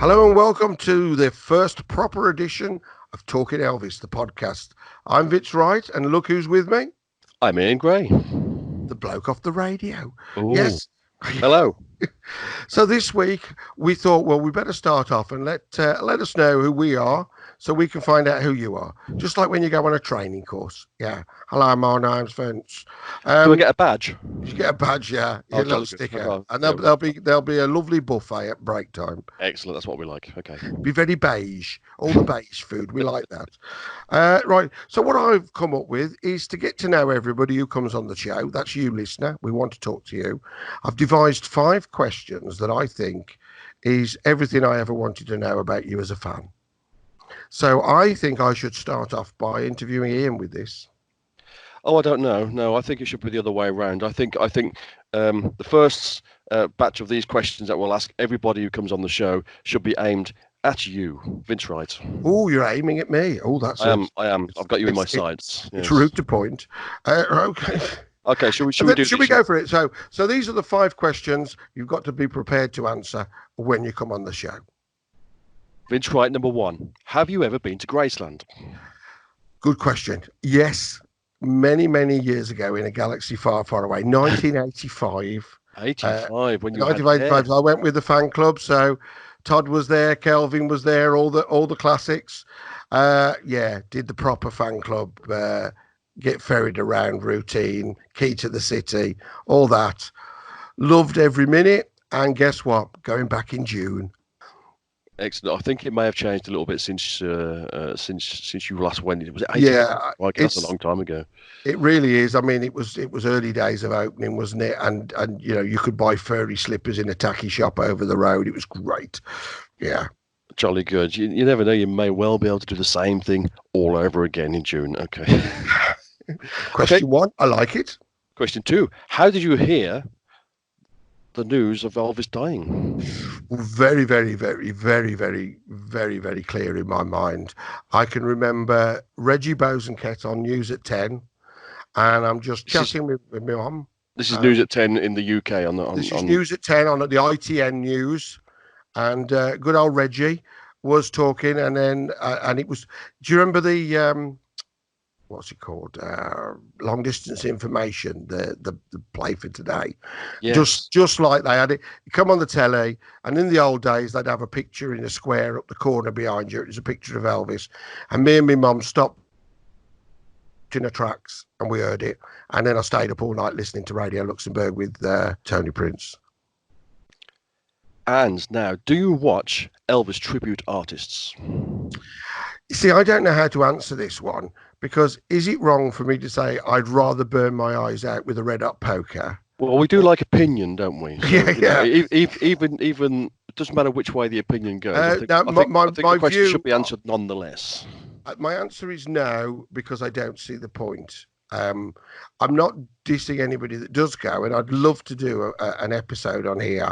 Hello and welcome to the first proper edition of Talking Elvis, the podcast. I'm Vince Wright, and look who's with me. I'm Ian Gray. The bloke off the radio. Oh, Yes. hello. So this week we thought, well, we better start off and let us know who we are, so we can find out who you are. Just like when you go on a training course. Yeah. Hello, my name's Vince. Do I get a badge? You get a badge, yeah, you Oh, get a little jolly good. sticker, Oh, and yeah, there'll be a lovely buffet at break time. excellent. That's what we like. Okay. Be very beige, all the beige food. We like that. Right. So what I've come up with is to get to know everybody who comes on the show. That's you, listener. We want to talk to you. I've devised 5 questions that I think is everything I ever wanted to know about you as a fan. So I think I should start off by interviewing Ian with this. Oh, I don't know. No, I think it should be the other way around. I think the first batch of these questions that we'll ask everybody who comes on the show should be aimed at you, Vince Wright. Oh, you're aiming at me. Oh, that's I am. I am. I've got you in my it's, sights. it's Yes. rude to point. Okay. Okay. Should we do Should this? we go for it? So these are the 5 questions you've got to be prepared to answer when you come on the show. Vince Wright, number 1. Have you ever been to Graceland? Good question. Yes, many years ago in a galaxy far, far away, 1985. 85. When you had 1985. I went with the fan club, so Todd was there, Kelvin was there, all the classics. Yeah, did the proper fan club. Get ferried around routine, key to the city, all that. Loved every minute. And guess what? Going back in June. Excellent. I think it may have changed a little bit since you last went. Was it 85? Yeah, That's a long time ago. it really is. I mean, it was early days of opening, wasn't it? And you could buy furry slippers in a tacky shop over the road. It was great. Yeah. Jolly good. You never know. You may well be able to do the same thing all over again in June. Okay. Question 1. I like it. Question 2. How did you hear the news of Elvis dying? Very clear in my mind. I can remember Reggie Bosanquet on News at 10, and I'm just chatting with my mum. This is News at 10 in the UK. This is News at 10 on the ITN News, and good old Reggie was talking, and then and it was. Do you remember the what's it called? Long distance information, the play for today. Yes. Just like they had it. You come on the telly, and in the old days they'd have a picture in a square up the corner behind you. It was a picture of Elvis, and me and my mum stopped in the tracks, and we heard it. And then I stayed up all night listening to Radio Luxembourg with Tony Prince. And now, do you watch Elvis tribute artists? See, I don't know how to answer this one, because is it wrong for me to say I'd rather burn my eyes out with a red hot poker? Well, we do like opinion, don't we? So, Yeah. Even it doesn't matter which way the opinion goes. I think My the question view should be answered nonetheless. My answer is no, because I don't see the point. I'm not dissing anybody that does go, and I'd love to do an episode on here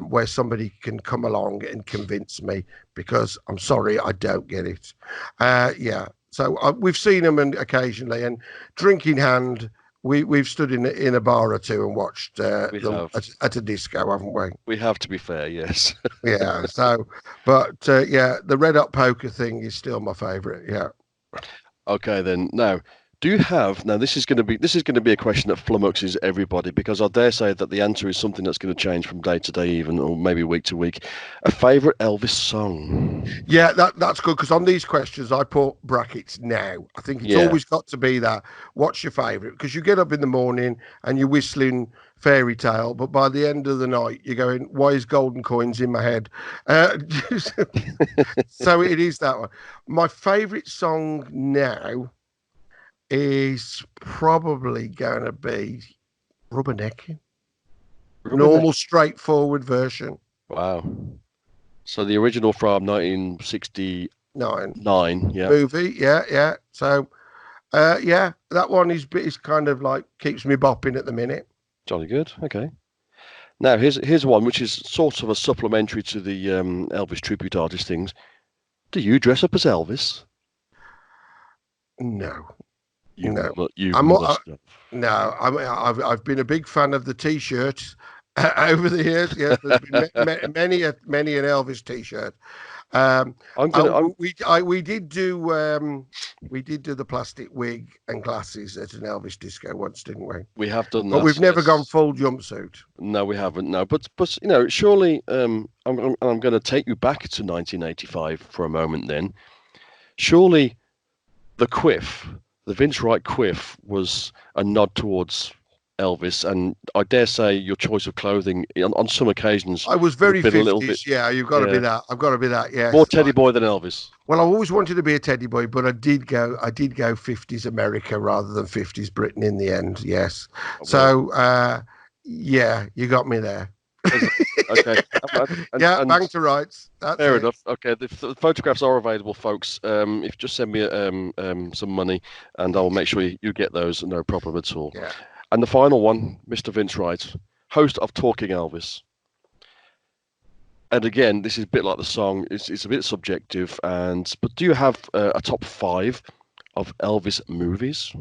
where somebody can come along and convince me, because I'm sorry, I don't get it. Yeah. So we've seen them occasionally, and drink in hand, we've stood in a bar or two and watched them at a disco, haven't we? We have, to be fair, yes. Yeah. So, but yeah, the red hot poker thing is still my favourite. Yeah. Okay, then. Now, do you have? Now, this is going to be a question that flummoxes everybody, because I dare say that the answer is something that's going to change from day to day, even, or maybe week to week. A favourite Elvis song? Yeah, that's good, because on these questions I put brackets now. I think it's always got to be that. What's your favourite? Because you get up in the morning and you're whistling Fairy Tale, but by the end of the night you're going, why is Golden Coins in my head? So it is that one. My favourite song now is probably going to be Rubbernecking. Normal, straightforward version. Wow. So the original from 1969, yeah. Movie, yeah. So, yeah, that one is kind of like keeps me bopping at the minute. Jolly good. Okay. Now here's one which is sort of a supplementary to the Elvis tribute artist things. Do you dress up as Elvis? No. You no. must No, I've been a big fan of the T-shirt Over the years, yes, there's been many an Elvis T-shirt. Um, I'm gonna. we did do the plastic wig and glasses at an Elvis disco once, didn't we? We have done But that. we've never gone Yes. full jumpsuit. No, we haven't. No, but surely I'm going to take you back to 1985 for a moment. Then, surely the quiff, the Vince Wright quiff, was a nod towards Elvis, and I dare say your choice of clothing on some occasions I was would have very been a little bit, 50s. Yeah, you've got to be yeah, that. I've got to be that. more Yes. teddy boy than Elvis. Well, I always wanted to be a teddy boy, but I did go 50s America rather than 50s Britain in the end. Yes. Well, So, yeah, you got me there. okay, Yeah, and bang to rights. That's fair it. enough. Okay, the photographs are available, folks. If you just send me some money, and I'll make sure you get those. No problem at all. Yeah. And the final one, Mr. Vince Wright, host of Talking Elvis. And again, this is a bit like the song. It's a bit subjective, but do you have a top 5 of Elvis movies?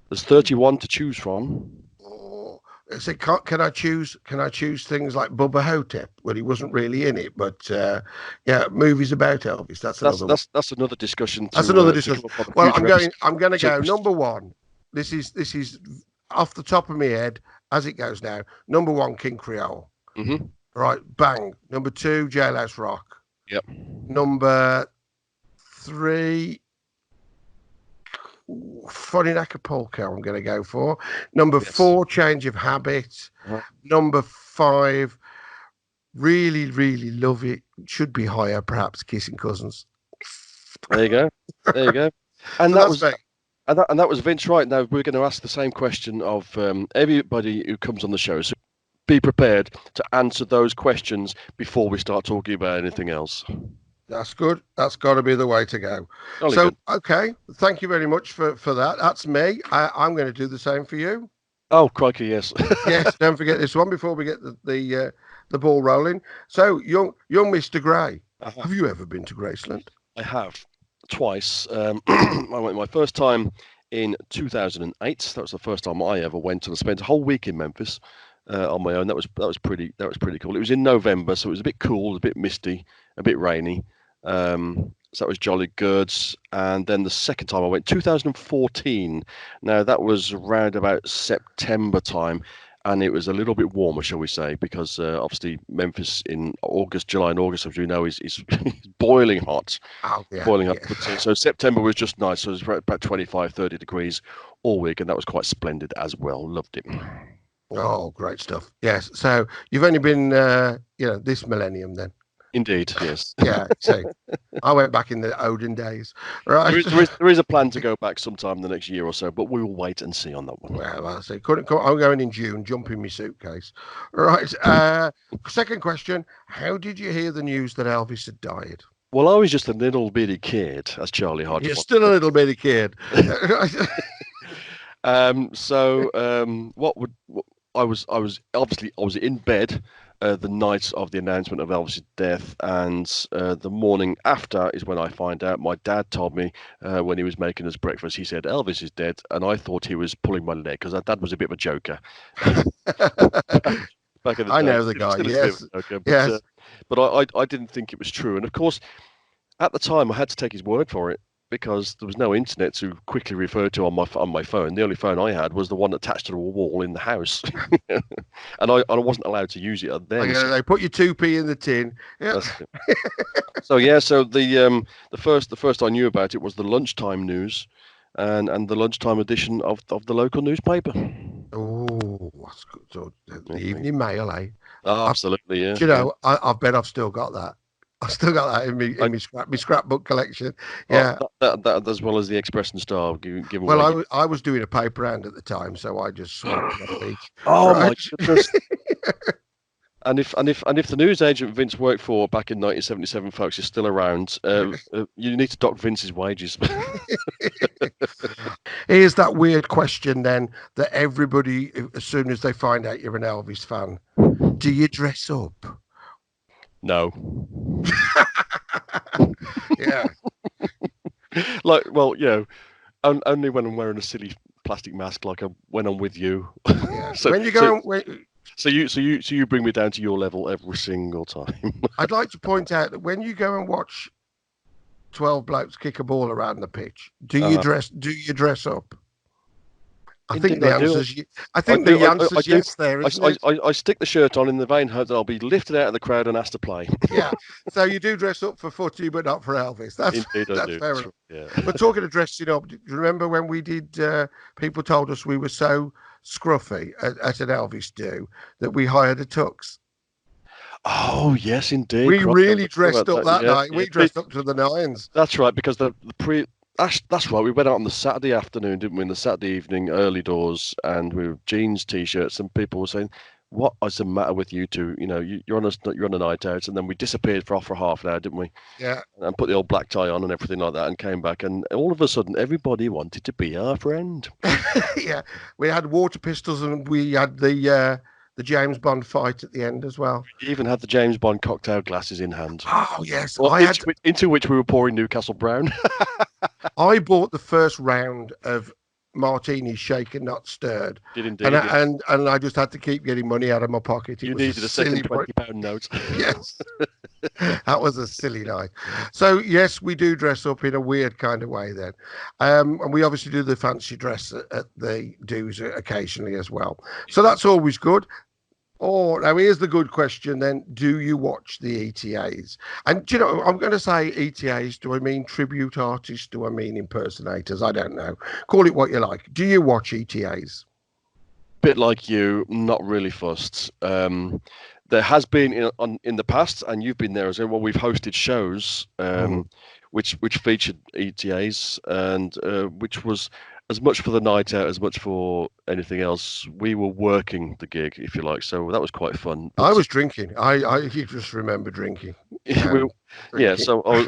There's 31 to choose from. Oh, so can I choose? Can I choose things like Bubba Hotep? Well, he wasn't really in it, but yeah, movies about Elvis. That's another. That's another discussion. That's another To discussion. come up on a Well, future episode. I'm going to So go just- number one. This is off the top of my head as it goes now. Number one, King Creole. Mhm. Right, bang. Number two, Jailhouse Rock. Yep. Number three, Funny in Acapulco. I'm going to go for number Yes. 4, Change of Habit. Uh-huh. Number 5, really, really love it. Should be higher, perhaps. Kissing Cousins. There you go. There you go. And So that that's was me. and that was Vince Wright. Now we're going to ask the same question of everybody who comes on the show. So be prepared to answer those questions before we start talking about anything else. That's good. That's got to be the way to go. Jolly So, good. okay. Thank you very much for that. That's me. I'm going to do the same for you. Oh, crikey, yes. Yes. Don't forget this one before we get the ball rolling. So, young Mr. Gray, Uh-huh. have you ever been to Graceland? I have twice. I went my first time in 2008. That was the first time I ever went, and I spent a whole week in Memphis on my own. That was pretty cool. It was in November, so it was a bit cool, a bit misty, a bit rainy. So that was jolly good. And then the second time I went, 2014. Now that was around about September time, and it was a little bit warmer, shall we say, because obviously Memphis in July and August, as you know, is boiling hot. Oh, yeah. Boiling up. Yeah. But, so September was just nice. So it was about 25, 30 degrees all week, and that was quite splendid as well. Loved it. Oh, great stuff. Yes. So you've only been, this millennium then. Indeed, yes. Yeah. So I went back in the olden days. Right. There is a plan to go back sometime in the next year or so, but we will wait and see on that one. Well, I say, I'm going in June, jump in my suitcase. Right. Second question. How did you hear the news that Elvis had died? Well, I was just a little bitty kid, as Charlie Hodge. You're still a little bitty kid. I was in bed the night of the announcement of Elvis's death, and the morning after is when I find out. My dad told me when he was making us breakfast, he said Elvis is dead, and I thought he was pulling my leg because Dad was a bit of a joker. Back in the I day. know the He was guy. still a bit Yes. of a joker, Yes. but I didn't think it was true, and of course, at the time I had to take his word for it, because there was no internet to quickly refer to on my phone. The only phone I had was the one attached to the wall in the house, and I wasn't allowed to use it then. Okay, they put your 2p in the tin. Yeah. So the first I knew about it was the lunchtime news, and the lunchtime edition of the local newspaper. Oh, that's good. So the evening mail, eh? Oh, absolutely, yeah. Do you know, I bet I've still got that. I've still got that in my scrapbook collection. Yeah. That as well as the Express and Star given Well, away. I was doing a paper round at the time, so I just swiped it off each. Oh Right. my goodness. And if the newsagent Vince worked for back in 1977, folks, is still around, you need to dock Vince's wages. Here's that weird question then that everybody, as soon as they find out you're an Elvis fan, do you dress up? No. Yeah. Only when I'm wearing a silly plastic mask, like when I'm with you. Yeah. So- when you so- go, So you bring me down to your level every single time. I'd like to point out that when you go and watch 12 blokes kick a ball around the pitch, do you Uh, dress? Do you dress up? I think Indeed, the I do. answer's I I think do. the I answer's do. yes there, I, isn't I, it? I stick the shirt on in the vain hope that I'll be lifted out of the crowd and asked to play. Yeah. So you do dress up for footy, but not for Elvis. That's Indeed, I that's do. fair enough. Yeah. But talking of dressing up, do you remember when we did? People told us we were so scruffy at an Elvis do that we hired a tux. Oh yes, indeed. We Crikey, I really forgot dressed about up that. that Yeah, night. yeah. We dressed up to the nines. That's right, because the pre. That's right. We went out on the Saturday afternoon, didn't we? In the Saturday evening, early doors, and we were jeans, t-shirts, and people were saying, "What is the matter with you two? You know, you're on a night out." And then we disappeared for half an hour, didn't we? Yeah, And put the old black tie on and everything like that, and came back, and all of a sudden, everybody wanted to be our friend. yeah. We had water pistols and we had the James Bond fight at the end as well. We even had the James Bond cocktail glasses in hand. Oh yes, Well, into which we were pouring Newcastle Brown. I bought the first round of martinis shaken, not stirred, Did indeed. and Yes. I just had to keep getting money out of my pocket. It You was needed a silly second £20 note. Yes, that was a silly night. So yes, we do dress up in a weird kind of way then, and we obviously do the fancy dress at the do's occasionally as well. So that's always good. Oh, now here's the good question then. Do you watch the ETAs? And do you know, I'm going to say ETAs. Do I mean tribute artists? Do I mean impersonators? I don't know. Call it what you like. Do you watch ETAs? Bit like you, not really fussed. There has been in the past, and you've been there as well. We've hosted shows which featured ETAs, and which was as much for the night out as much for anything else. We were working the gig, if you like, so that was quite fun. I But was drinking. I you just remember drinking. we, yeah, so I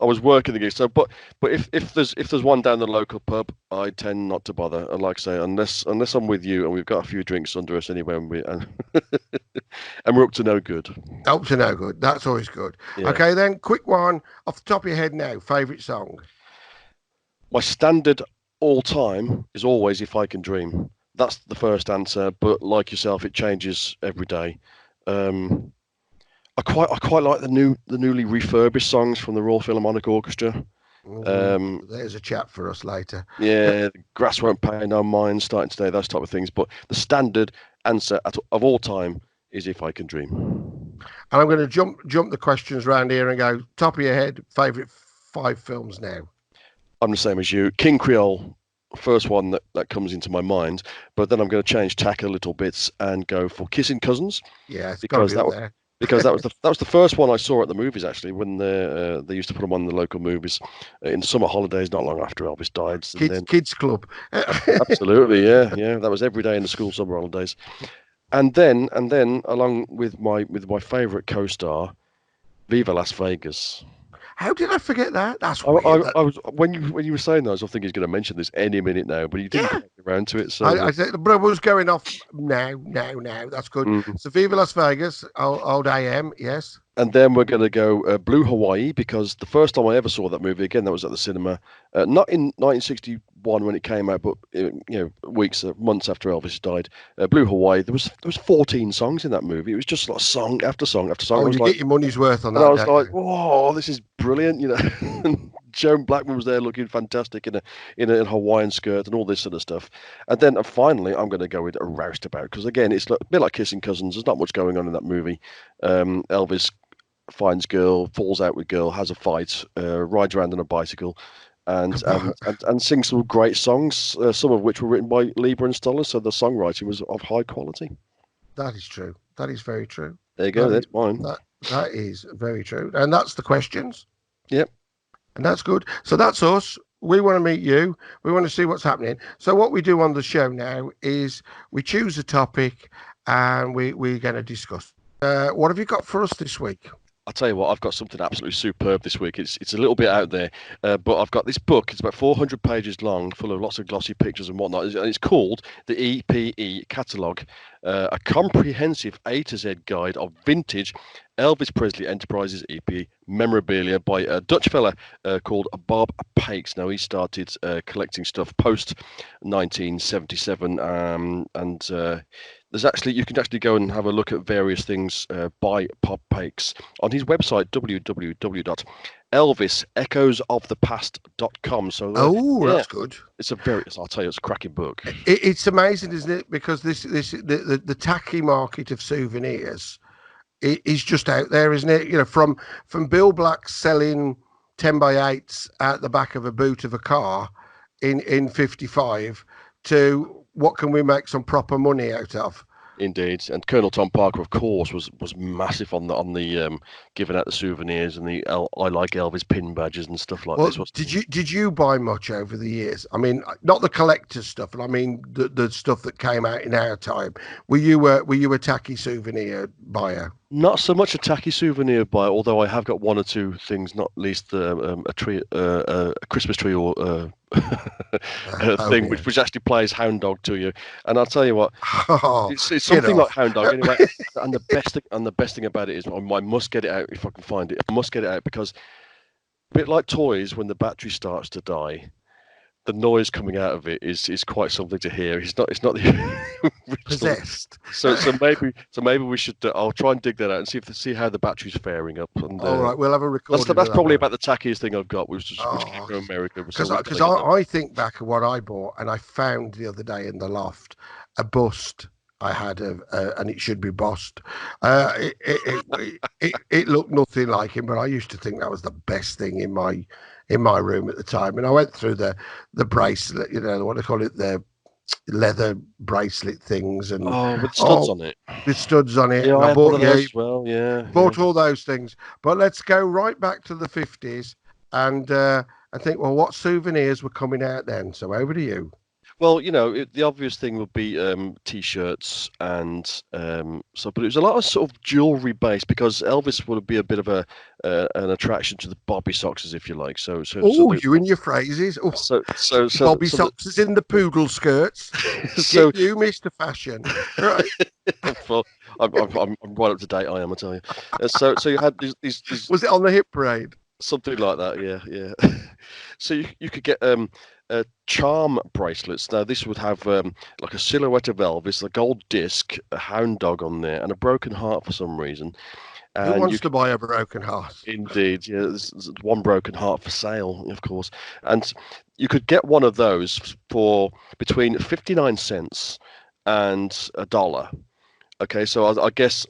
was working the gig. So, but if there's one down the local pub, I tend not to bother. And like I say, unless I'm with you and we've got a few drinks under us anyway, and we're up to no good. Up to no good. That's always good. Yeah. Okay, then quick one off the top of your head now. Favorite song? My standard all time is always "If I Can Dream." That's the first answer, but like yourself, it changes every day. I quite like the newly refurbished songs from the Royal Philharmonic Orchestra. There's a chat for us later. Yeah, the Grass Won't Pay No Mind, Starting Today, those type of things. But the standard answer of all time is "If I Can Dream." And I'm going to jump the questions around here and go top of your head. Favorite 5 films now? I'm the same as you. King Creole, first one that comes into my mind. But then I'm going to change tack a little bit and go for Kissing Cousins. Yeah, it's because got to be there. Because that was the first one I saw at the movies, actually, when they used to put them on the local movies in summer holidays, not long after Elvis died. Kids Club. Absolutely, yeah, that was every day in the school summer holidays. And then along with my favourite co-star, Viva Las Vegas. How did I forget that? That's I, weird. I was when you were saying that, I was thinking he's going to mention this any minute now, but he didn't get around to it. So I said, but I was going off now. That's good. So Viva Las Vegas, old AM, yes. And then we're going to go Blue Hawaii, because the first time I ever saw that movie, again, that was at the cinema, not in 1961 when it came out, but months after Elvis died. Blue Hawaii, there was 14 songs in that movie. It was just like song after song after song. Oh, you get your money's worth on that. And I was like, whoa, this is brilliant, Joan Blackman was there looking fantastic in a Hawaiian skirt and all this sort of stuff. And then finally, I'm going to go with A Roustabout, because again, it's a bit like Kissing Cousins. There's not much going on in that movie. Elvis finds girl, falls out with girl, has a fight, rides around on a bicycle, and sings some great songs, some of which were written by Lieber and Stoller. So the songwriting was of high quality. That is true. That is very true. There you go. That's mine. That is very true. And that's the questions. Yep. And that's good. So that's us. We want to meet you. We want to see what's happening. So what we do on the show now is we choose a topic and we're going to discuss. What have you got for us this week? I'll tell you what, I've got something absolutely superb this week. It's a little bit out there, but I've got this book. It's about 400 pages long, full of lots of glossy pictures and whatnot. And it's called the EPE Catalogue, a comprehensive A to Z guide of vintage Elvis Presley Enterprises EP memorabilia by a Dutch fella called Bob Pakes. Now, he started collecting stuff post 1977, and there's actually you can actually go and have a look at various things by Bob Pakes on his website www.elvisechoesofthepast.com. So Oh, yeah, that's good. it's a very I'll tell you, it's a cracking book. It's amazing, isn't it? Because the tacky market of souvenirs is just out there, isn't it? You know, from Bill Black selling 10x8s out the back of a boot of a car in 55 to what can we make some proper money out of? Indeed, and Colonel Tom Parker, of course, was massive on the giving out the souvenirs and the I like Elvis pin badges and stuff like Well, this. did you buy much over the years? I mean, not the collector stuff, but I mean the stuff that came out in our time. Were you a tacky souvenir buyer? Not so much a tacky souvenir buyer, although I have got one or two things, not least a tree, a Christmas tree or a Oh thing dear. which actually plays Hound Dog to you. And I'll tell you what, Oh, it's get something like off. Hound Dog anyway. And the best thing about it is I must get it out if I can find it. I must get it out because a bit like toys, when the battery starts to die, the noise coming out of it is quite something to hear. It's not the original. Possessed. So maybe we should. I'll try and dig that out and see how the battery's faring up. And All right, we'll have a that's recording that's of that probably one. about the tackiest thing I've got, which came Oh, from America. So because we've got because to get that. I think back of what I bought, and I found the other day in the loft a bust I had of, and it should be bossed. It looked nothing like him, but I used to think that was the best thing in my room at the time. And I went through the bracelet, what do they call it, the leather bracelet things, and Oh, with studs oh, on it. with studs on it. Yeah, And I I had one bought of yeah, those as well. Yeah, yeah. bought all those things. But let's go right back to the 50s and I think, well, what souvenirs were coming out then? So over to you. Well, the obvious thing would be t-shirts and but it was a lot of sort of jewelry based because Elvis would be a bit of an attraction to the bobby soxes, if you like. Oh, you and your phrases. Oh, Bobby So the, Soxes in the poodle skirts. so Get you, Mr. Fashion. Right. well, I'm right up to date. I am, I tell you. So you had these Was it on the hip parade? something like that. Yeah, yeah. So you could get charm bracelets. Now this would have like a silhouette of Elvis, a gold disc, a hound dog on there, and a broken heart for some reason. Who And you wants to buy a broken heart? indeed, yeah, there's one broken heart for sale, of course. And you could get one of those for between 59 cents and a dollar. Okay, so I guess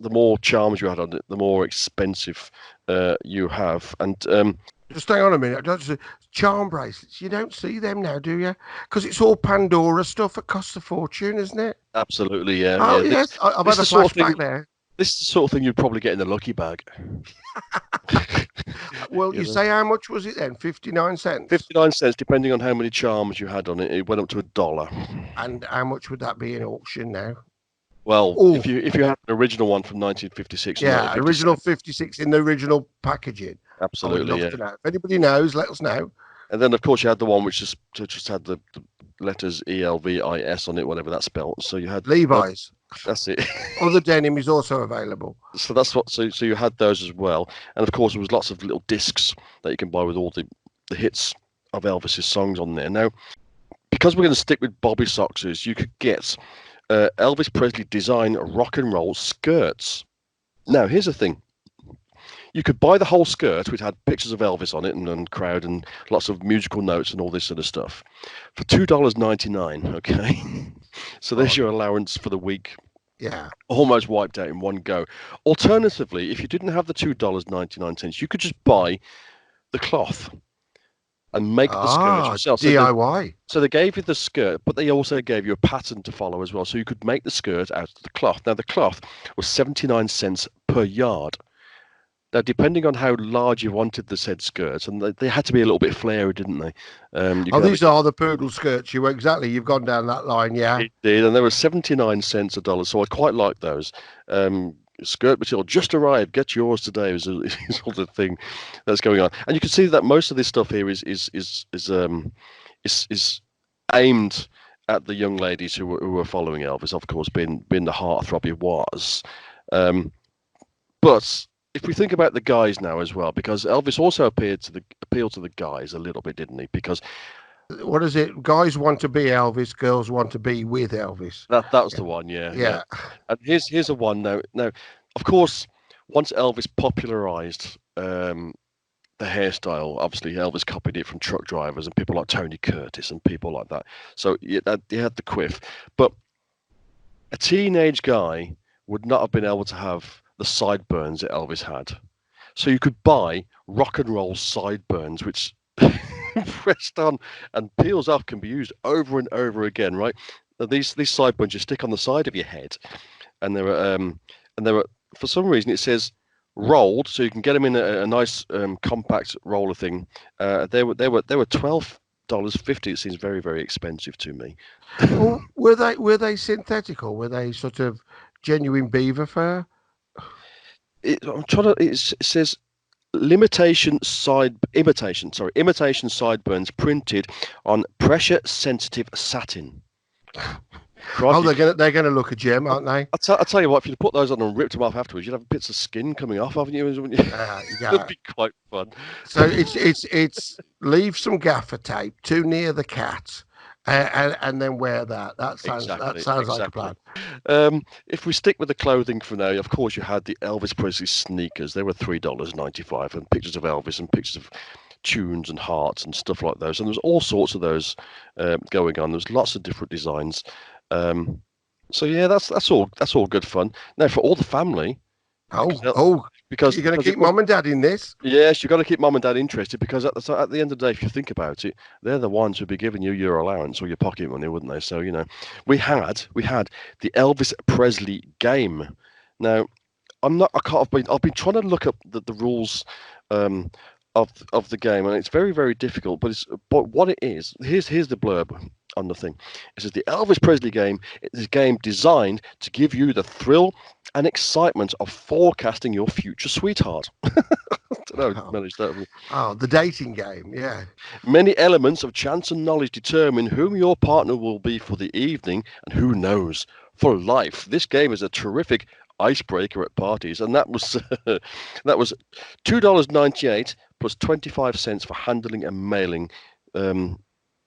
the more charms you had on it, the more expensive you have. And Just hang on a minute. Charm bracelets. You don't see them now, do you? Because it's all Pandora stuff. It costs a fortune, isn't it? absolutely, yeah, Oh yeah. yes, I've This had is a the sort of thing. flashback there. This is the sort of thing you'd probably get in the lucky bag. Well, You you know, say how much was it then? 59 cents. 59 cents, depending on how many charms you had on it, it went up to a dollar. And how much would that be in auction now? Well, Oh, if you had an original one from 1956 and yeah, original 1957, 56 in the original packaging. I would absolutely, love yeah. to know. If anybody knows, let us know. And then of course you had the one which just had the letters ELVIS on it, whatever that's spelled. So you had Levi's. that's it. Other denim is also available. So that's what. So you had those as well, and of course there was lots of little discs that you can buy with all the hits of Elvis's songs on there. Now, because we're going to stick with Bobby Soxers, you could get Elvis Presley design rock and roll skirts. Now, here's the thing. You could buy the whole skirt, which had pictures of Elvis on it and crowd and lots of musical notes and all this sort of stuff, for $2.99. Okay, so there's Right. your allowance for the week, Yeah. almost wiped out in one go. Alternatively, if you didn't have the $2.99, you could just buy the cloth and make the skirt Ah, yourself. DIY. So they gave you the skirt, but they also gave you a pattern to follow as well. So you could make the skirt out of the cloth. Now the cloth was 79 cents per yard. Now, depending on how large you wanted the said skirts, and they had to be a little bit flary, didn't they? You Oh, could have these are the poodle skirts. You've gone down that line, yeah. it did, and they were 79 cents a dollar. So I quite like those. Skirt material just arrived. Get yours today is all the thing that's going on, and you can see that most of this stuff here is aimed at the young ladies who were following Elvis. Of course, being the heartthrob he was, but if we think about the guys now as well, because Elvis also appealed to the guys a little bit, didn't he? Because What is it? Guys want to be Elvis, girls want to be with Elvis. That was Yeah, the one, yeah, yeah. yeah. And here's a one now. Now, of course, once Elvis popularized the hairstyle, obviously Elvis copied it from truck drivers and people like Tony Curtis and people like that. So he had the quiff, but a teenage guy would not have been able to have the sideburns that Elvis had. So you could buy rock and roll sideburns, which pressed on and peels off can be used over and over again, right? Now, these sideburns you stick on the side of your head, and there are for some reason it says rolled, so you can get them in a nice compact roller thing. They were $12.50. It seems very very expensive to me. Well, were they synthetic or were they sort of genuine beaver fur? I'm trying to. It says imitation sideburns printed on pressure sensitive satin. Oh, Crikey. they're gonna look a gem, aren't they? I'll tell you what, if you'd put those on and ripped them off afterwards, you'd have bits of skin coming off, haven't you? It'd Yeah. be quite fun. So it's leave some gaffer tape too near the cat, and then wear that. That sounds like a Exactly. plan. If we stick with the clothing for now, of course you had the Elvis Presley sneakers. They were $3.95, and pictures of Elvis and pictures of tunes and hearts and stuff like those. And there was all sorts of those going on. There's lots of different designs. Um, so yeah, that's all good fun. Now for all the family, because you're gonna because keep it was mom and dad in this? yes, you've got to keep mom and dad interested because at the end of the day, if you think about it, they're the ones who'd be giving you your allowance or your pocket money, wouldn't they? So we had the Elvis Presley game. Now I can't. I've been trying to look up the rules um, of the game, and it's very very difficult. But what it is, here's the blurb on the thing. It says the Elvis Presley game is a game designed to give you the thrill and excitement of forecasting your future sweetheart. I don't know how to Oh, manage that. the dating game. Yeah. Many elements of chance and knowledge determine whom your partner will be for the evening and who knows for life. This game is a terrific icebreaker at parties, and that was that was $2.98 plus 25 cents for handling and mailing. Um,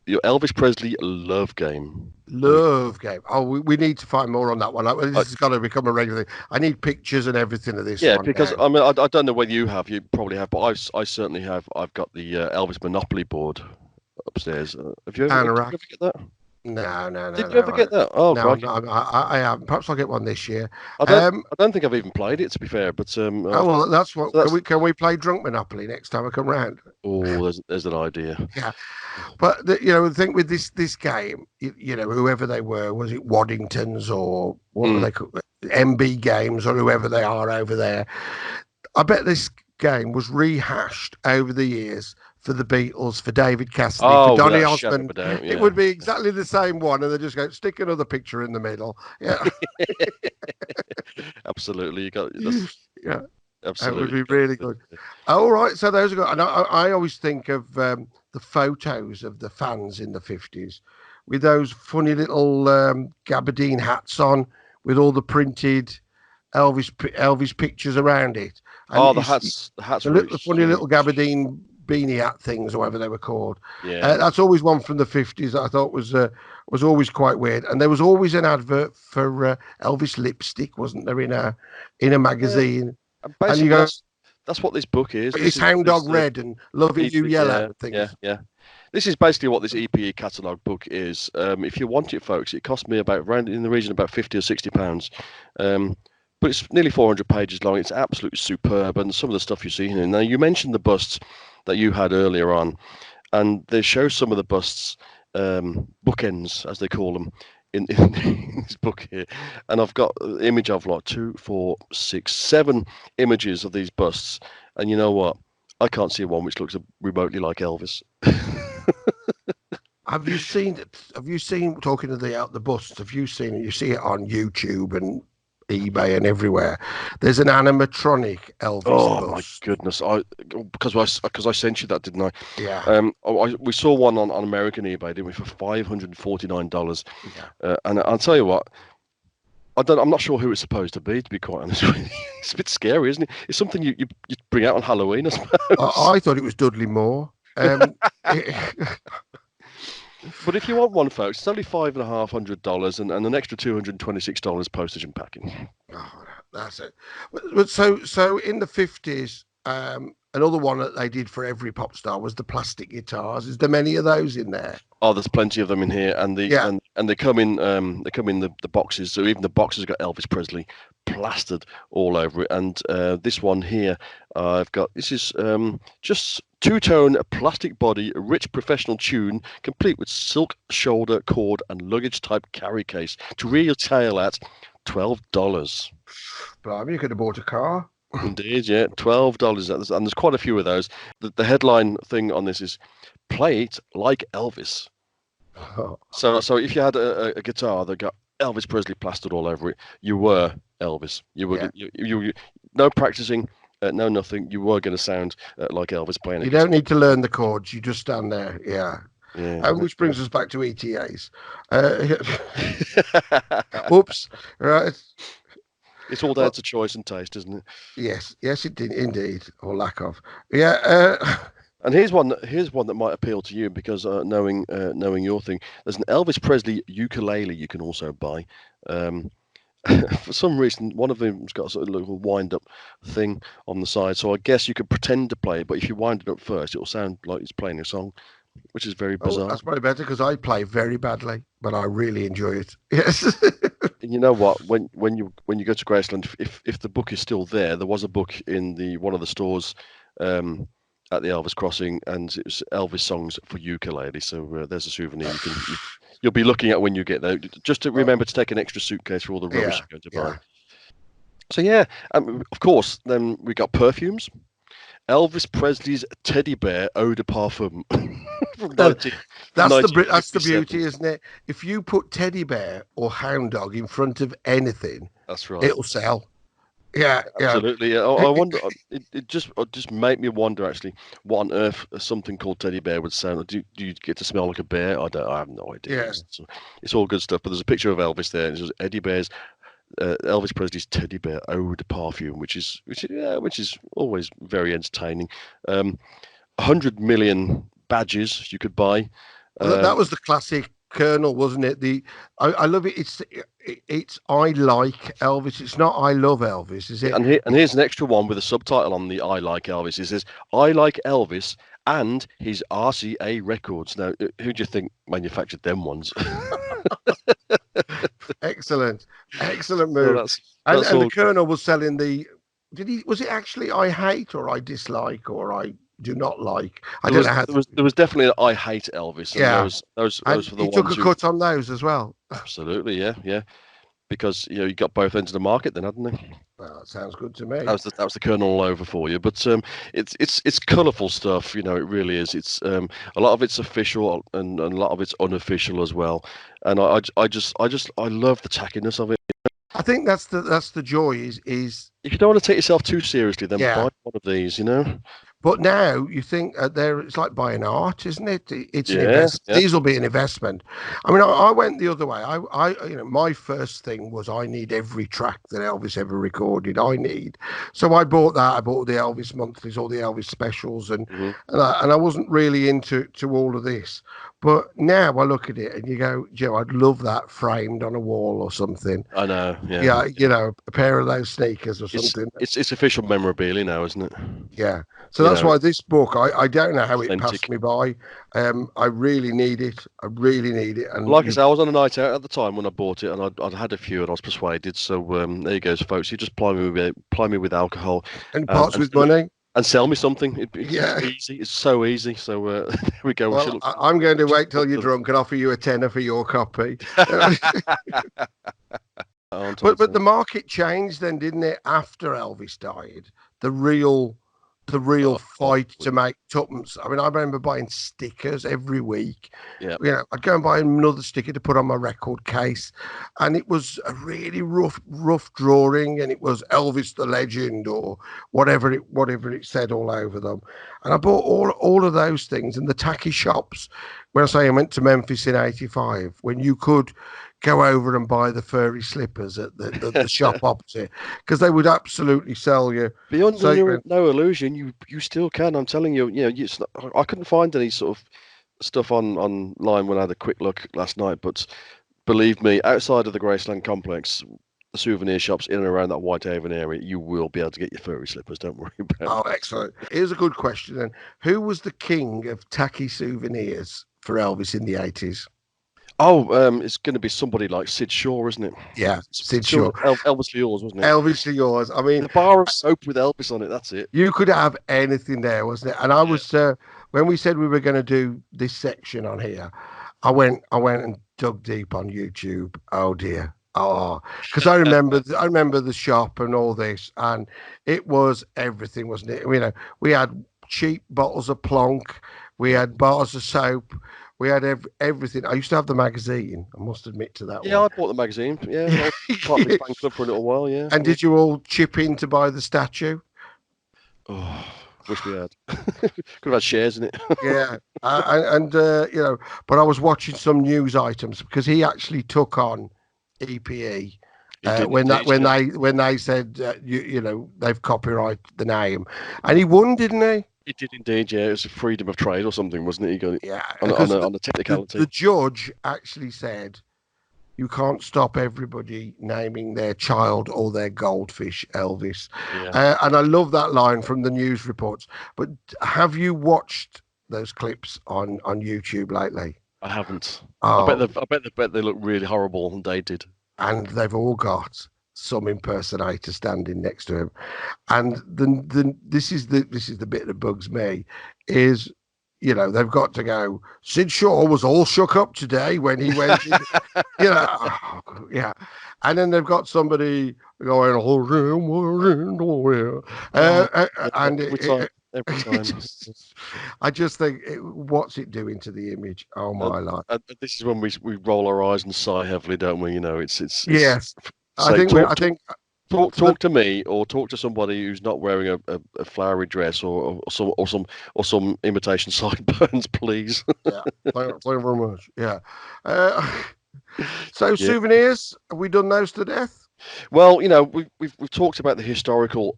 your Elvis Presley love game. There we Love game. Oh, we need to find more on that one. go. This has got to become a regular thing. I need pictures and everything of this Yeah, one because now. I mean, I don't know whether you have, you probably have, but I certainly have. I've got the Elvis Monopoly board upstairs. Did you Anorak. ever get that? No, no, no, Did you ever no. get that? Oh, No, crikey. I haven't. Perhaps I'll get one this year. I don't, Um, I don't think I've even played it, to be fair. But oh well, that's so what. Can that's we play Drunk Monopoly next time I come round? there's an idea. Yeah, but the thing with this game, whoever they were, was it Waddingtons or what were Mm. they called, MB Games or whoever they are over there? I bet this game was rehashed over the years for the Beatles, for David Cassidy, for Oh, Donny without a shadow of Osmond. a doubt, It yeah. would be exactly the same one, and they just go stick another picture in the middle. Yeah, Absolutely, you got that's yeah. It would absolutely. be really good. All right, so those are good. And I always think of the photos of the fans in the 50s with those funny little gabardine hats on with all the printed Elvis pictures around it. And Oh, it's the hats the were little funny little huge. gabardine beanie hat things or whatever they were called. Yeah. That's always one from the 50s that I thought was always quite weird. And there was always an advert for Elvis lipstick, wasn't there, in a Yeah. magazine? And And you basically, go, that's what this book is. This it's is what Hound Dog this Red and Loving You EP, Yellow yeah, and yeah, things. yeah. This is basically what this EPE catalogue book is. If you want it, folks, it cost me about around in the region of about £50 or £60. But it's nearly 400 pages long. It's absolutely superb, and some of the stuff you see in it. Now, you mentioned the busts that you had earlier on, and they show some of the busts, bookends as they call them, in this book here. And I've got an image of like 2, 4, 6, 7 images of these busts, and you know what? I can't see one which looks remotely like Elvis. Have you seen it? Have you seen, talking of the busts, have you seen it? You see it on YouTube and eBay and everywhere. There's an animatronic Elvis Oh my bust. goodness! Because I sent you that, didn't I? Yeah, We saw one on American eBay, didn't we, for $549. yeah. And I'll tell you what, I'm not sure who it's supposed to be. To be quite honest with you, it's a bit scary, isn't it? It's something you bring out on Halloween, I suppose. I thought it was Dudley Moore. Um, But if you want one, folks, it's only $5,500 and an extra $226 postage and packing. Oh, that's it. But so in the 50s, another one that they did for every pop star was the plastic guitars. Is there many of those in there? Oh, there's plenty of them in here, and Yeah. they come in the boxes. So even the boxes got Elvis Presley plastered all over it. And this one here, I've got this is just two-tone plastic body, rich professional tune, complete with silk shoulder cord and luggage type carry case, to retail at $12. Blimey, you could have bought a car. Indeed, yeah, $12, and there's quite a few of those. The headline thing on this is "Play it like Elvis." So if you had a guitar that got Elvis Presley plastered all over it, you were Elvis. You were Yeah. you no practicing, no nothing. You were going to sound like Elvis playing a You guitar. don't need to learn the chords. You just stand there. Yeah. Yeah. Which brings us back to ETAs. Whoops. Right. It's all down Well, to choice and taste, isn't it? yes. Yes, it did indeed, or lack of. Yeah. And here's one that might appeal to you because knowing your thing, there's an Elvis Presley ukulele you can also buy. For some reason, one of them's got a sort of little wind-up thing on the side, so I guess you could pretend to play it, but if you wind it up first, it'll sound like it's playing a song, which is very Oh, bizarre. that's probably better because I play very badly, but I really enjoy it. Yes. And you know what? When you go to Graceland, if the book is still there, there was a book in the one of the stores at the Elvis Crossing, and it was Elvis songs for ukulele. So there's a souvenir you'll be looking at when you get there. Just to remember to take an extra suitcase for all the rubbish Yeah. you're going to Yeah. buy. So yeah, of course. Then we got perfumes. Elvis Presley's teddy bear eau de parfum from That's 1957. the beauty, isn't it? If you put teddy bear or hound dog in front of anything, That's right. it'll sell. Yeah. Yeah. Absolutely. Yeah. I wonder. It just made me wonder actually what on earth something called teddy bear would sound. Do you get to smell like a bear? I have no idea. Yeah. It's all good stuff. But there's a picture of Elvis there, and it says Eddie Bear's Elvis Presley's teddy bear eau de parfum, which is always very entertaining. 100 million badges you could buy. That was the classic Colonel, wasn't it? I love it. It's I like Elvis. It's not I love Elvis, is it? And here's an extra one with a subtitle on the I like Elvis. It says I like Elvis and his RCA records. Now, who do you think manufactured them ones? Excellent So move. that's And all. the Colonel was selling the. Was it actually I hate or I dislike or I do not like? I don't know how. There was definitely an I hate Elvis, and Yeah. those And for the he took ones a who cut on those as well. absolutely yeah, because you got both ends of the market then, hadn't they? Well, that sounds good to me. That was the Colonel all over for you. But it's colourful stuff, it really is. It's a lot of it's official and a lot of it's unofficial as well. And I love the tackiness of it. I think that's the joy is If you don't want to take yourself too seriously, then Yeah. buy one of these. but now you think it's like buying art, isn't it? It's an Yeah, investment. yeah. These will be an investment. I mean, I went the other way. My first thing was I need every track that Elvis ever recorded. So I bought that. I bought the Elvis monthlies, all the Elvis specials, and Mhm. and I wasn't really into all of this. But now I look at it and you go, Joe, I'd love that framed on a wall or something. I know. Yeah. Yeah, a pair of those sneakers or It's something. it's official memorabilia now, isn't it? Yeah. So that's why this book, I don't know how it Authentic. passed me by. I really need it. I really need it. And Like I said, I was on a night out at the time when I bought it, and I'd had a few, and I was persuaded. So there you go, folks. You just ply me with alcohol, and parts with money. and sell me something. Yeah. It's easy. It's so easy. So there we go. Well, I'm going to wait till you're drunk and offer you a tenner for your copy. But the market changed then, didn't it? After Elvis died, the real fight to make tuppence. I mean, I remember buying stickers every week. Yeah. I'd go and buy another sticker to put on my record case, and it was a really rough drawing, and it was Elvis the Legend or whatever it said all over them. And I bought all of those things in the tacky shops. When I say I went to Memphis in '85, when you could go over and buy the furry slippers at the shop opposite, because they would absolutely sell you. Beyond no illusion, you still can. I'm telling you. I couldn't find any sort of stuff online when I had a quick look last night, but believe me, outside of the Graceland complex, the souvenir shops in and around that Whitehaven area, you will be able to get your furry slippers. Don't worry about Oh, it. excellent. Here's a good question then. Who was the king of tacky souvenirs for Elvis in the 80s? Oh, it's going to be somebody like Sid Shaw, isn't it? Yeah, Sid Sid Shaw, Shaw. Elvis for yours, wasn't it? Elvis to yours. I mean, The bar of soap with Elvis on it. That's it. you could have anything there, wasn't it? And I Yeah. was when we said we were going to do this section on here, I went and dug deep on YouTube. Oh dear. Oh, because I remember the shop and all this, and it was everything, wasn't it? You know, we had cheap bottles of Plonk, we Yeah. had bars of soap, we had everything. I used to have the magazine. I must admit to that Yeah, one. I bought the magazine. Yeah, I was part of his fan club for a little while. Yeah, And yeah. did you all chip in to buy the statue? Oh, wish we had. Could have had shares in it. Yeah, you know, but I was watching some news items because he actually took on EPE He did when that indeed. Yeah, when they said you know they've copyrighted the name, and he won, didn't he? he did indeed. Yeah, it was a freedom of trade or something, wasn't it? He got it Yeah, on because on a technicality. the judge actually said you can't stop everybody naming their child or their goldfish Elvis, Yeah, and I love that line from the news reports. But have you watched those clips on YouTube lately? I haven't. Oh, I bet they look really horrible and dated. and they've all got some impersonator standing next to him. And the this is the bit that bugs me is you know they've got to go. Sid Shaw was all shook up today when he went. In, you know, yeah. And then they've got somebody going, Oh, yeah, and every time, every it time. just, I just think, what's it doing to the image? Oh And, my life! and this is when we roll our eyes and sigh heavily, don't we? You know, it's Yes, I say think talk I think for the talk to me or talk to somebody who's not wearing a flowery dress or some imitation sideburns, please. yeah. Thank you very much. Yeah. Uh, so Yeah. souvenirs, have we done those to death? Well, you know, we've talked about the historical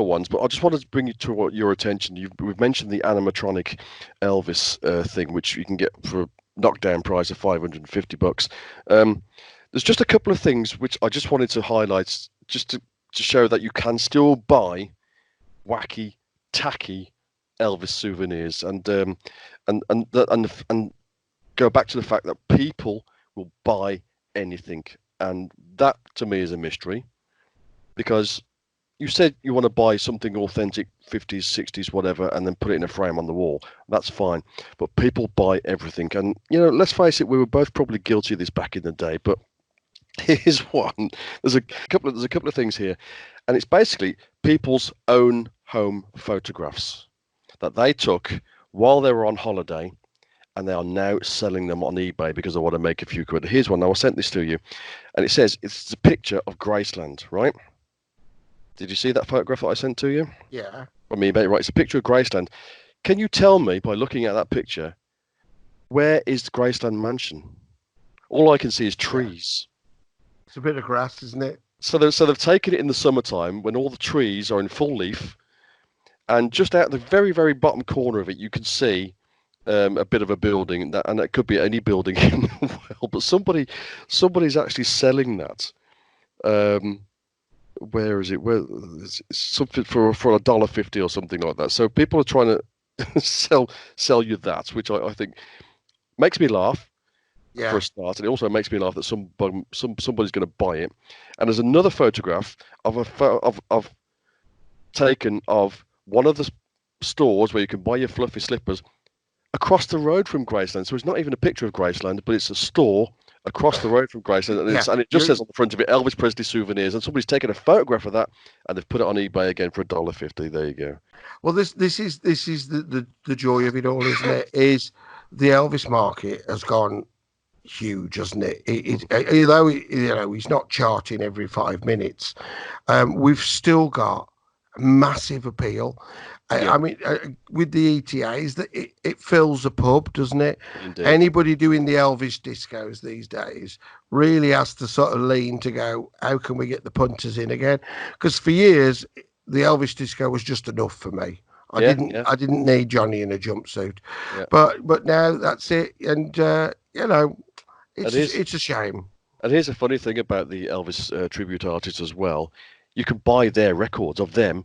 ones, but I just wanted to bring you to your attention. We've mentioned the animatronic Elvis thing, which you can get for a knockdown price of $550. There's just a couple of things which I just wanted to highlight, just to show that you can still buy wacky, tacky Elvis souvenirs, and go back to the fact that people will buy anything, and that to me is a mystery because you said you want to buy something authentic 50s 60s whatever and then put it in a frame on the wall. That's fine, but people buy everything, and you know, let's face it, we were both probably guilty of this back in the day. But here's one. There's a couple of things here, and it's basically people's own home photographs that they took while they were on holiday, and they are now selling them on eBay because they want to make a few quid. Here's one. Now I sent this to you, and it says it's a picture of Graceland, right? Did you see that photograph that I sent to you Yeah. on eBay? Right, it's a picture of Graceland. Can you tell me by looking at that picture where is the Graceland mansion? All I can see is trees. It's a bit of grass, isn't it? So they've taken it in the summertime when all the trees are in full leaf, and just out the very very bottom corner of it, you can see a bit of a building, and that could be any building in the world. But somebody's actually selling that. Where is it? Where it's something for $1.50 or something like that. So people are trying to sell you that, which I think makes me laugh for Yeah. a start, and it also makes me laugh that somebody's going to buy it. And there's another photograph of of taken of one of the stores where you can buy your fluffy slippers across the road from Graceland. So it's not even a picture of Graceland, but it's a store across the road from Graceland, and Yeah. and it just says on the front of it Elvis Presley souvenirs, and somebody's taken a photograph of that and they've put it on eBay again for $1.50. There you go. Well, this is the joy of it all, isn't it? Is the Elvis market has gone huge, hasn't it? Although you know he's not charting every 5 minutes, we've still got massive appeal. Yeah, I mean, with the ETAs, that it fills a pub, doesn't it? indeed. Anybody doing the Elvis discos these days really has to sort of lean to go, how can we get the punters in again? Because for years, the Elvis disco was just enough for me. Yeah, yeah, I didn't need Johnny in a jumpsuit, yeah. but now that's it, and And here's it's a shame. and here's a funny thing about the Elvis tribute artists as well. You can buy their records of them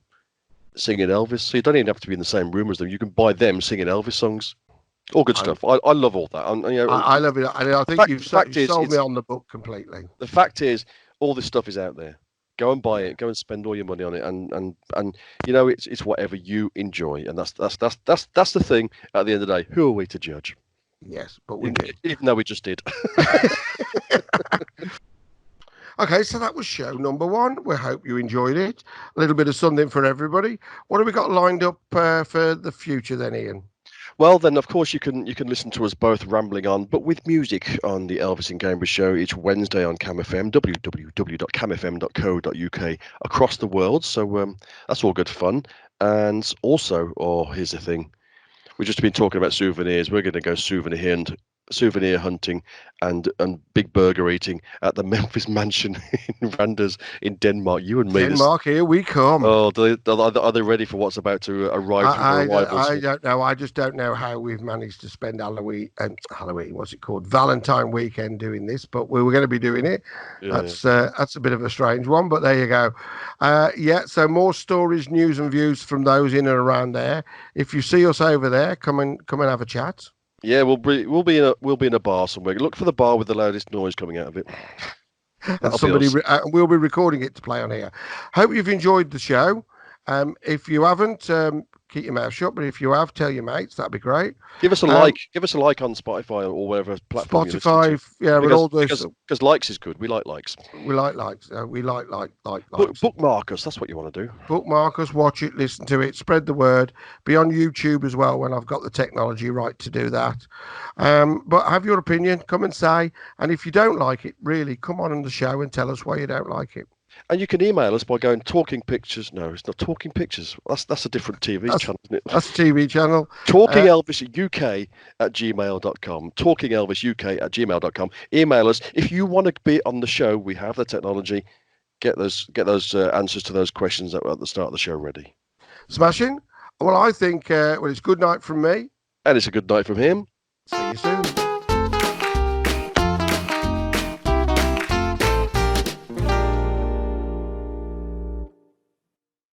singing Elvis, so you don't even have to be in the same room as them. You can buy them singing Elvis songs. All good I stuff. I love all that. And, I love it. I think the fact you is, sold me on the book completely. the fact is, all this stuff is out there. Go and buy it. Go and spend all your money on it, and it's whatever you enjoy, and that's the thing. At the end of the day, who are we to judge? Yes, but we do. Even though we just did. Okay, so that was show number one. We hope you enjoyed it. A little bit of something for everybody. What have we got lined up for the future then, Ian? Well, then, of course, you can listen to us both rambling on, but with music on the Elvis in Cambridge show each Wednesday on Cam FM, www.camfm.co.uk across the world. So that's all good fun. And also, here's the thing: we've just been talking about souvenirs. We're going to go souvenir hunting and big burger eating at the Memphis Mansion in Randers in Denmark. You and me. Denmark, here we come. Oh, are they ready for what's about to arrive from their arrivals? I don't know. I just don't know how we've managed to spend Halloween, what's it called? Valentine weekend doing this, but we were going to be doing it. Yeah. That's a bit of a strange one, but there you go. So more stories, news, and views from those in and around there. If you see us over there, come and have a chat. Yeah, we'll be in a bar somewhere. Look for the bar with the loudest noise coming out of it. And somebody we'll be recording it to play on here. Hope you've enjoyed the show. If you haven't, keep your mouth shut. But if you have, tell your mates. That'd be great. Give us a like. Give us a like on Spotify or whatever platform. Spotify, yeah, because likes is good. We like likes. We like likes. We like likes. Bookmark us. That's what you want to do. Bookmark us. Watch it. Listen to it. Spread the word. Be on YouTube as well when I've got the technology right to do that. But have your opinion. Come and say. And if you don't like it, really, come on the show and tell us why you don't like it. And you can email us by going Talking Pictures. No, it's not Talking Pictures. That's a different TV channel, isn't it? That's a TV channel. Talking Elvis UK at gmail.com. Talking Elvis UK at gmail.com. Email us. If you want to be on the show, we have the technology. Get those answers to those questions at the start of the show ready. Smashing. Well, I think it's good night from me. And it's a good night from him. See you soon.